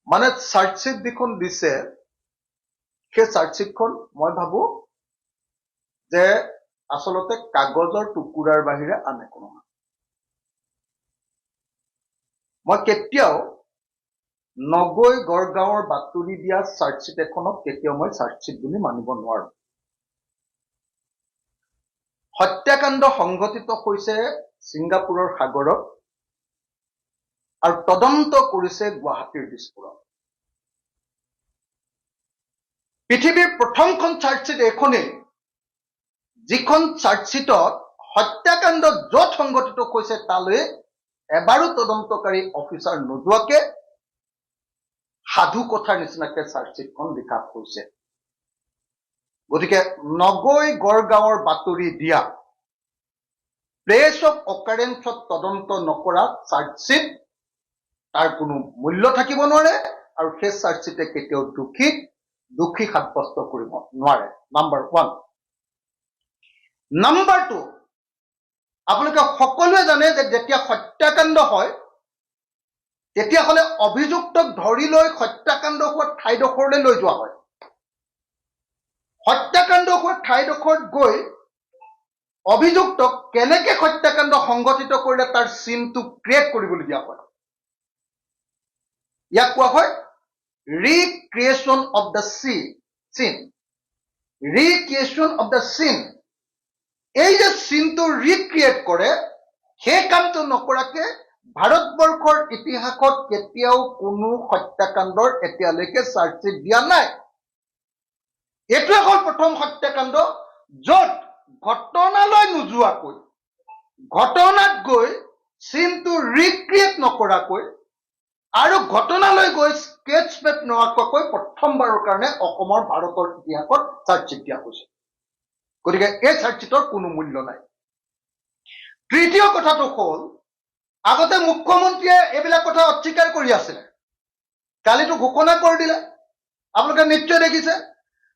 মানে চাৰ্জশ্বিট যিখন দিছে সেই চাৰ্জশ্বিটখন মই ভাবো যে আচলতে কাগজৰ টুকুৰাৰ বাহিৰে আন একো নহয়। মই কেতিয়াও নগৈ গড়গাঁৱৰ বাতৰি দিয়া চাৰ্জশ্বিট এখনক কেতিয়াও মই চাৰ্জশ্বিট বুলি মানিব নোৱাৰো। হত্যাকাণ্ড সংঘটিত হৈছে ছিংগাপুৰৰ সাগৰত আৰু তদন্ত কৰিছে গুৱাহাটীৰ দিছপুৰত। পৃথিৱীৰ প্ৰথমখন চাৰ্জশ্বিট এইখনেই, যিখন চাৰ্জশ্বিটত হত্যাকাণ্ড য'ত সংঘটিত হৈছে তালৈ এবাৰো তদন্তকাৰী অফিচাৰ নোযোৱাকে সাধু কথাৰ নিচিনাকে চাৰ্জশ্বিটখন লিখা হৈছে। গতিকে নগৈ গড়গাঁৱৰ বাতৰি দিয়া, প্লেচ অফ অকাৰেন্সত তদন্ত নকৰা চাৰ্জশ্বিট তাৰ কোনো মূল্য থাকিব নোৱাৰে আৰু সেই চাৰ্জশ্বিটে কেতিয়াও দোষী সাব্যস্ত কৰিব নোৱাৰে। নাম্বাৰ 1। নাম্বাৰ 2, আপোনালোকে সকলোৱে জানে যে যেতিয়া হত্যাকাণ্ড হয় তেতিয়াহ'লে অভিযুক্তক ধৰি লৈ হত্যাকাণ্ড হোৱা ঠাইডোখৰলৈ লৈ যোৱা হয়। হত্যাকাণ্ড হোৱা ঠাইডোখৰত গৈ অভিযুক্তক কেনেকে হত্যাকাণ্ড সংঘটিত কৰিলে তাৰ চিনটো ক্ৰিয়েট কৰিবলগীয়া হয়। ইয়াক কোৱা হয় ৰিক্ৰিয়েশ্যন অফ দ্য চিন। ৰিক্ৰিয়েশ্যন অফ দ্য চিন। এই যে চিনটো ৰিক্ৰিয়েট কৰে, সেই কামটো নকৰাকে ভাৰতবৰ্ষৰ ইতিহাসত কেতিয়াও কোনো হত্যাকাণ্ডৰ এতিয়ালৈকে চাৰ্জশ্বিট দিয়া নাই। এইটোৱে হ'ল প্ৰথম হত্যাকাণ্ড য'ত ঘটনালৈ নোযোৱাকৈ, ঘটনাত গৈ চিনটো ৰিক্ৰিয়েট নকৰাকৈ আৰু ঘটনালৈ গৈ স্কেচ পেড নোহোৱাকৈ প্ৰথমবাৰৰ কাৰণে অসমৰ ভাৰতৰ ইতিহাসত চাৰ্জশ্বিট দিয়া হৈছে। গতিকে এই চাৰ্জশ্বিটৰ কোনো মূল্য নাই। তৃতীয় কথাটো হ'ল, আগতে মুখ্যমন্ত্ৰীয়ে এইবিলাক কথা অস্বীকাৰ কৰি আছিলে, কালিতো ঘোষণা কৰি দিলে। আপোনালোকে নিশ্চয় দেখিছে।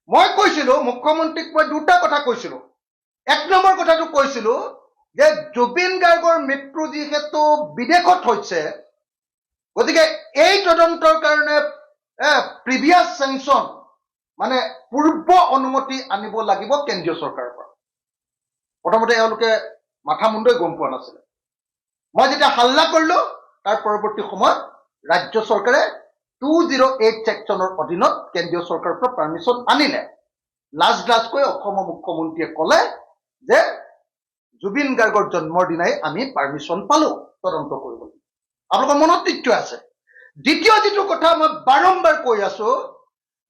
মই কৈছিলো, মুখ্যমন্ত্ৰীক মই দুটা কথা কৈছিলো। 1 নম্বৰ কথাটো কৈছিলো যে জুবিন গাৰ্গৰ মৃত্যু যিহেতু বিদেশত হৈছে, গতিকে এই তদন্তৰ কাৰণে প্ৰিভিয়াছ চেংচন মানে পূৰ্ব অনুমতি আনিব লাগিব কেন্দ্ৰীয় চৰকাৰৰ পৰা। প্ৰথমতে এওঁলোকে মাথা মুণ্ডই গম পোৱা নাছিলে। মই যেতিয়া হাল্লা কৰিলো, তাৰ পৰৱৰ্তী সময়ত ৰাজ্য চৰকাৰে 208 ছেকশ্যনৰ অধীনত কেন্দ্ৰীয় চৰকাৰৰ পৰা পাৰ্মিশ্যন আনিলে। লাজকৈ অসমৰ মুখ্যমন্ত্ৰীয়ে ক'লে যে জুবিন গাৰ্গৰ জন্মৰ দিনাই আমি পাৰ্মিশ্যন পালো তদন্ত কৰিবলৈ। আপোনালোকৰ মনত নিশ্চয় আছে। দ্বিতীয় যিটো কথা মই বাৰম্বাৰ কৈ আছো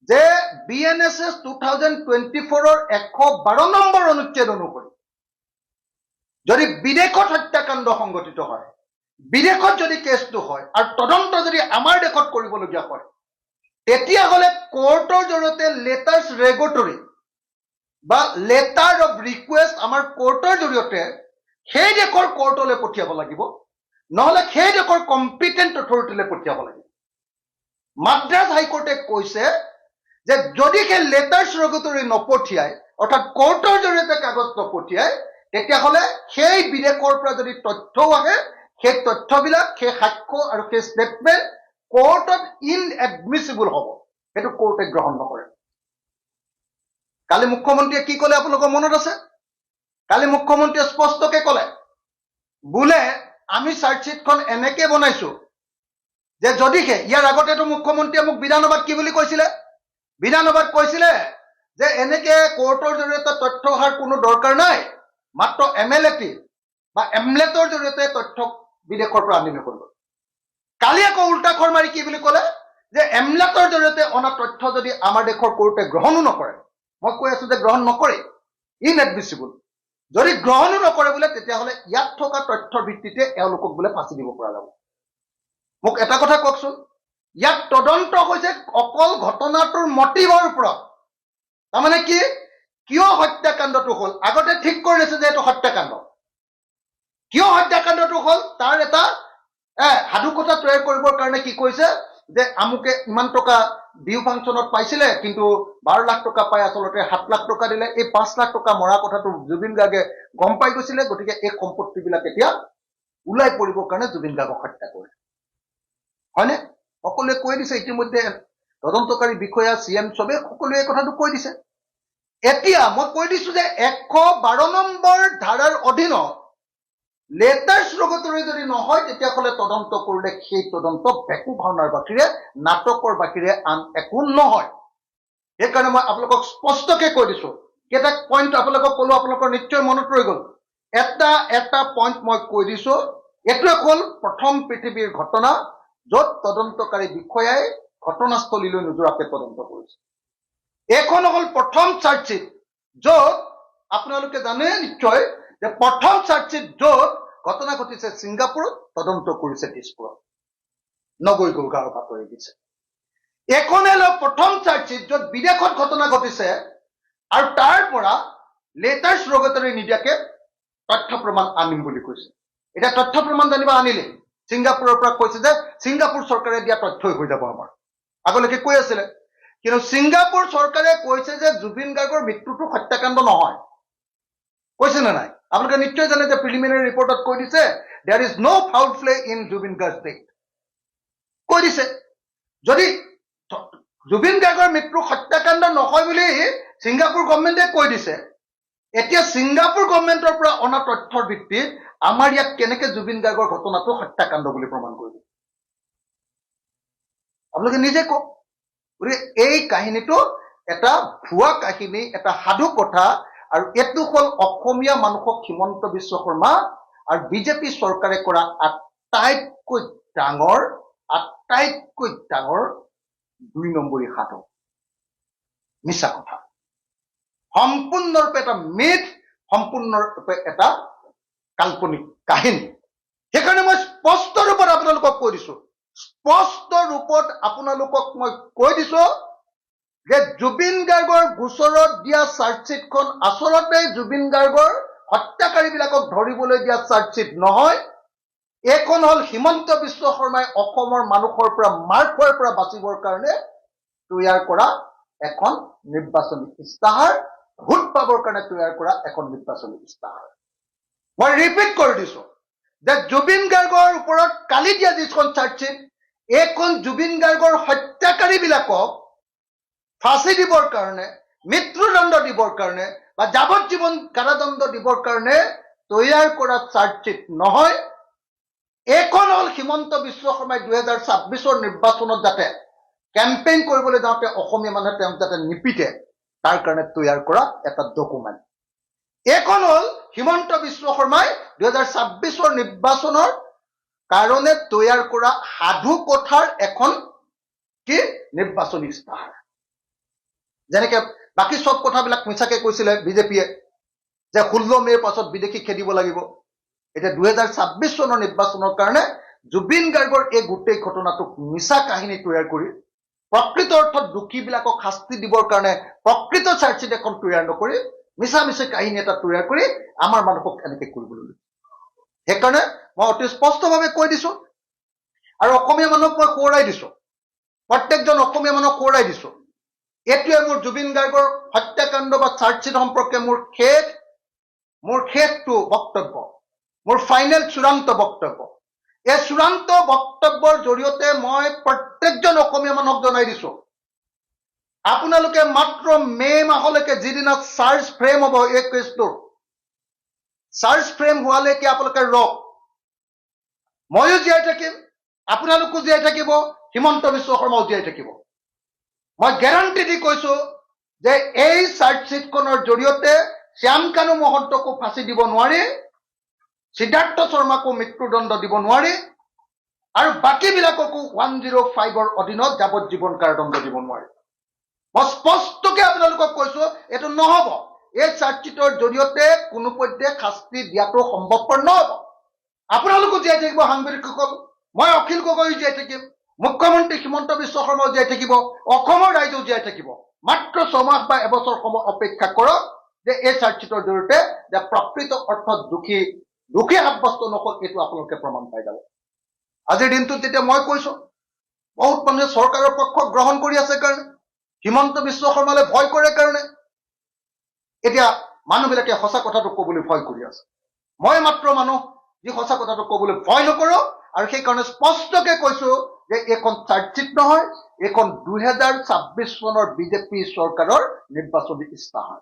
যে BNSS 2024ৰ 112 নম্বৰ অনুচ্ছেদ অনুসৰি যদি বিদেশত হত্যাকাণ্ড সংঘটিত হয়, বিদেশত যদি কেছটো হয় আৰু তদন্ত যদি আমাৰ দেশত কৰিবলগীয়া হয়, তেতিয়াহ'লে কোৰ্টৰ জৰিয়তে লেটাৰ্ছ ৰেগুটৰী বা লেটাৰ অফ ৰিকুৱেষ্ট আমাৰ কোৰ্টৰ জৰিয়তে সেই দেশৰ কোৰ্টলৈ পঠিয়াব লাগিব, নহ'লে সেই দেশৰ কম্পিটেণ্ট অথৰিটিলৈ পঠিয়াব লাগিব। মাদ্ৰাজ হাইকোৰ্টে কৈছে যে যদি সেই লেটাৰ্ছ ৰেগুটৰী নপঠিয়াই, অৰ্থাৎ কোৰ্টৰ জৰিয়তে কাগজ নপঠিয়াই, তেতিয়াহ'লে সেই বিদেশৰ পৰা যদি তথ্যও আহে, সেই তথ্যবিলাক, সেই সাক্ষ্য আৰু সেই ষ্টেটমেণ্ট কোৰ্টত ইনএডমিছিবল হ'ব। সেইটো কোৰ্টে গ্ৰহণ নকৰে। কালি মুখ্যমন্ত্ৰীয়ে কি ক'লে আপোনালোকৰ মনত আছে? কালি মুখ্যমন্ত্ৰীয়ে স্পষ্টকে ক'লে, বোলে আমি চাৰ্জশ্বিটখন এনেকে বনাইছো যে যদিহে, ইয়াৰ আগতেতো মুখ্যমন্ত্ৰীয়ে মোক বিধানসভাত কি বুলি কৈছিলে? বিধানসভাত কৈছিলে যে এনেকে কোৰ্টৰ জৰিয়তে তথ্য অহাৰ কোনো দৰকাৰ নাই, মাত্ৰ MLAT বা এমলেটৰ জৰিয়তে তথ্য বিদেশৰ পৰা আনিলে কৰিব। কালি আকৌ উল্টাখৰ মাৰি কি বুলি ক'লে যে এমলেটৰ জৰিয়তে অনা তথ্য যদি আমাৰ দেশৰ কোৰ্টে গ্ৰহণো নকৰে, মই কৈ আছো যে গ্ৰহণ নকৰে, ইনএডমিছিবল। যদি গ্ৰহণো নকৰে বোলে, তেতিয়াহ'লে ইয়াত থকা তথ্যৰ ভিত্তিতে এওঁলোকক বোলে ফাঁচি দিব পৰা যাব। মোক এটা কথা কওকচোন, ইয়াত তদন্ত হৈছে অকল ঘটনাটোৰ মটিভৰ ওপৰত। তাৰমানে কি, কিয় হত্যাকাণ্ডটো হ'ল, আগতে ঠিক কৰি লৈছে যে এইটো হত্যাকাণ্ড। কিয় হত্যাকাণ্ডটো হ'ল তাৰ এটা সাধুকথা তৈয়াৰ কৰিবৰ কাৰণে কি কৈছে যে আমুকে ইমান টকা বিহু ফাংচনত পাইছিলে, কিন্তু 12 লাখ টকা পাই আচলতে 7 লাখ টকা দিলে। এই 5 লাখ টকা মৰা কথাটো জুবিন গাৰ্গে গম পাই গৈছিলে, গতিকে এই সম্পত্তিবিলাক এতিয়া ওলাই পৰিবৰ কাৰণে জুবিন গাৰ্গক হত্যা কৰে, হয়নে? সকলোৱে কৈ দিছে ইতিমধ্যে তদন্তকাৰী বিষয়া CM চবে সকলোৱে কথাটো কৈ দিছে এতিয়া মই কৈ দিছো যে 112 নম্বৰ ধাৰাৰ অধীনত লেটাৰ স্ৰোগতৰে যদি নহয় তেতিয়াহ'লে তদন্ত কৰিলে সেই তদন্ত ভেকু ভাওনাৰ বাহিৰে নাটকৰ বাহিৰে আন একো নহয় সেইকাৰণে মই আপোনালোকক স্পষ্টকে কৈ দিছো কেইটা পইণ্ট আপোনালোকক ক'লো আপোনালোকৰ নিশ্চয় মনত ৰৈ গ'ল এটা পইণ্ট মই কৈ দিছো এইটোৱে হ'ল প্ৰথম পৃথিৱীৰ ঘটনা য'ত তদন্তকাৰী বিষয়াই ঘটনাস্থলীলৈ নোযোৱাকৈ তদন্ত কৰিছে এইখন হ'ল প্ৰথম চাৰ্জশ্বিট য'ত আপোনালোকে জানে নিশ্চয় যে প্ৰথম চাৰ্জশ্বিট য'ত ঘটনা ঘটিছে ছিংগাপুৰত তদন্ত কৰিছে দিছপুৰত নগৈ গুৰগাঁৱৰ বাতৰি দিছে এইখন হ'ল প্ৰথম চাৰ্জশ্বিট য'ত বিদেশত ঘটনা ঘটিছে আৰু তাৰ পৰা লেটাৰ স্ৰোগতৰে নিদিয়াকে তথ্য প্ৰমাণ আনিম বুলি কৈছে এতিয়া তথ্য প্ৰমাণ জানিবা আনিলে ছিংগাপুৰৰ পৰা কৈছে যে ছিংগাপুৰ চৰকাৰে দিয়া তথ্যই হৈ যাব আমাৰ আগলৈকে কৈ আছিলে কিন্তু ছিংগাপুৰ চৰকাৰে কৈছে যে জুবিন গাৰ্গৰ মৃত্যুটো হত্যাকাণ্ড নহয় কৈছে নে নাই আপোনালোকে নিশ্চয় জানে যে প্ৰিলিমিনাৰী ৰিপৰ্টত কৈ দিছে there is no' foul play in Zubeen Garg's death কৈ দিছে যদি জুবিন গাৰ্গৰ মৃত্যু হত্যাকাণ্ড নহয় বুলি ছিংগাপুৰ গভৰ্ণমেণ্টে কৈ দিছে এতিয়া ছিংগাপুৰ গভৰ্ণমেণ্টৰ পৰা অনা তথ্যৰ ভিত্তিত আমাৰ ইয়াত কেনেকে জুবিন গাৰ্গৰ ঘটনাটো হত্যাকাণ্ড বুলি প্ৰমাণ কৰিব আপোনালোকে নিজে কওক গতিকে এই কাহিনীটো এটা ভুৱা কাহিনী এটা সাধু কথা আৰু এইটো হ'ল অসমীয়া মানুহক হিমন্ত বিশ্ব শৰ্মা আৰু বিজেপি চৰকাৰে কৰা আটাইতকৈ ডাঙৰ 2 নম্বৰী সাধু মিছা কথা সম্পূৰ্ণৰূপে এটা মিথ সম্পূৰ্ণৰূপে এটা কাল্পনিক কাহিনী সেইকাৰণে মই স্পষ্ট ৰূপত আপোনালোকক কৈ দিছো স্পষ্ট ৰূপত আপোনালোকক মই কৈ দিছো যে জুবিন গাৰ্গৰ গোচৰত দিয়া চাৰ্জশ্বিটখন আচলতে জুবিন গাৰ্গৰ হত্যাকাৰীবিলাকক ধৰিবলৈ দিয়া চাৰ্জশ্বিট নহয় এইখন হ'ল হিমন্ত বিশ্ব শৰ্মাই অসমৰ মানুহৰ পৰা মাৰ খোৱাৰ পৰা বাচিবৰ কাৰণে তৈয়াৰ কৰা এখন নিৰ্বাচনী ইস্তাহাৰ ভোট পাবৰ কাৰণে তৈয়াৰ কৰা এখন নিৰ্বাচনী ইস্তাহাৰ মই ৰিপিট কৰি দিছো যে জুবিন গাৰ্গৰ ওপৰত কালি দিয়া যিখন চাৰ্জশ্বিট এইখন জুবিন গাৰ্গৰ হত্যাকাৰীবিলাকক ফাঁচি দিবৰ কাৰণে মৃত্যুদণ্ড দিবৰ কাৰণে বা যাৱজ্জীৱন কাৰাদণ্ড দিবৰ কাৰণে তৈয়াৰ কৰা চাৰ্জশ্বিট নহয় এইখন হ'ল হিমন্ত বিশ্ব শৰ্মাই 2026ৰ নিৰ্বাচনত যাতে কেম্পেইন কৰিবলৈ যাওঁতে অসমীয়া মানুহে তেওঁক যাতে নিপিটে তাৰ কাৰণে তৈয়াৰ কৰা এটা ডকুমেণ্ট এইখন হ'ল হিমন্ত বিশ্ব শৰ্মাই 2026ৰ নিৰ্বাচনৰ কাৰণে তৈয়াৰ কৰা সাধু কথাৰ এখন কি নিৰ্বাচনী ইস্তাহাৰ যেনেকে বাকী সব কথাবিলাক মিছাকে কৈছিলে বিজেপিয়ে যে 16 মেৰ পাছত বিদেশী খেদিব লাগিব এতিয়া 2026 চনৰ নিৰ্বাচনৰ কাৰণে জুবিন গাৰ্গৰ এই গোটেই ঘটনাটোক মিছা কাহিনী তৈয়াৰ কৰি প্ৰকৃত অৰ্থত দোষীবিলাকক শাস্তি দিবৰ কাৰণে প্ৰকৃত চাৰ্জশ্বিট এখন তৈয়াৰ নকৰি মিছা মিছা কাহিনী এটা তৈয়াৰ কৰি আমাৰ মানুহক এনেকে কৰিবলৈ সেইকাৰণে মই অতি স্পষ্টভাৱে কৈ দিছো আৰু অসমীয়া মানুহক মই সোঁৱৰাই দিছো প্ৰত্যেকজন অসমীয়া মানুহক সোঁৱৰাই দিছো এইটোৱে মোৰ জুবিন গাৰ্গৰ হত্যাকাণ্ড বা চাৰ্জশ্বিট সম্পৰ্কে মোৰ শেষটো বক্তব্য মোৰ ফাইনেল চূড়ান্ত বক্তব্য এই চূড়ান্ত বক্তব্যৰ জৰিয়তে মই প্ৰত্যেকজন অসমীয়া মানুহক জনাই দিছো আপোনালোকে মাত্ৰ মে মাহলৈকে যিদিনা চাৰ্জ ফ্ৰেম হ'ব এই কেছটোৰ চাৰ্জ ফ্ৰেম হোৱালৈকে আপোনালোকে ৰওক ময়ো জীয়াই থাকিম আপোনালোকো জীয়াই থাকিব হিমন্ত বিশ্ব শৰ্মাও জীয়াই থাকিব মই গ্যাৰাণ্টি দি কৈছো যে এই চাৰ্জশ্বিটখনৰ জৰিয়তে শ্যাম কানু মহন্তকো ফাঁচি দিব নোৱাৰি সিদ্ধাৰ্থ শৰ্মাকো মৃত্যুদণ্ড দিব নোৱাৰি আৰু বাকীবিলাককো 105ৰ অধীনত যাৱজ্জীৱন কাৰাদণ্ড দিব নোৱাৰি মই স্পষ্টকৈ আপোনালোকক কৈছো এইটো নহব এই চাৰ্জশ্বিটৰ জৰিয়তে কোনো পধ্যে শাস্তি দিয়াটো সম্ভৱপৰ নহব আপোনালোকো জীয়াই থাকিব সাংবাদিকসকল মই অখিল গগৈ জীয়াই থাকিম মুখ্যমন্ত্ৰী হিমন্ত বিশ্ব শৰ্মাও জীয়াই থাকিব অসমৰ ৰাইজেও জীয়াই থাকিব মাত্ৰ 6 মাহ বা এবছৰ সময় অপেক্ষা কৰক যে এই চাৰ্জশ্বিটৰ জৰিয়তে যে প্ৰকৃত অৰ্থত দোষী সাব্যস্ত নকল এইটো আপোনালোকে প্ৰমাণ পাই যাব আজিৰ দিনটোত যেতিয়া মই কৈছো বহুত মানুহে চৰকাৰৰ পক্ষ গ্ৰহণ কৰি আছে কাৰণে হিমন্ত বিশ্ব শৰ্মালৈ ভয় কৰে কাৰণে এতিয়া মানুহবিলাকে সঁচা কথাটো ক'বলৈ ভয় কৰি আছে মই মাত্ৰ মানুহ যি সঁচা কথাটো ক'বলৈ ভয় নকৰো আৰু সেই কাৰণে স্পষ্টকৈ কৈছো যে এইখন চাৰ্জশ্বিট নহয়, এইখন 2026 চনৰ বিজেপি চৰকাৰৰ নিৰ্বাচনী ইস্তাহাৰ।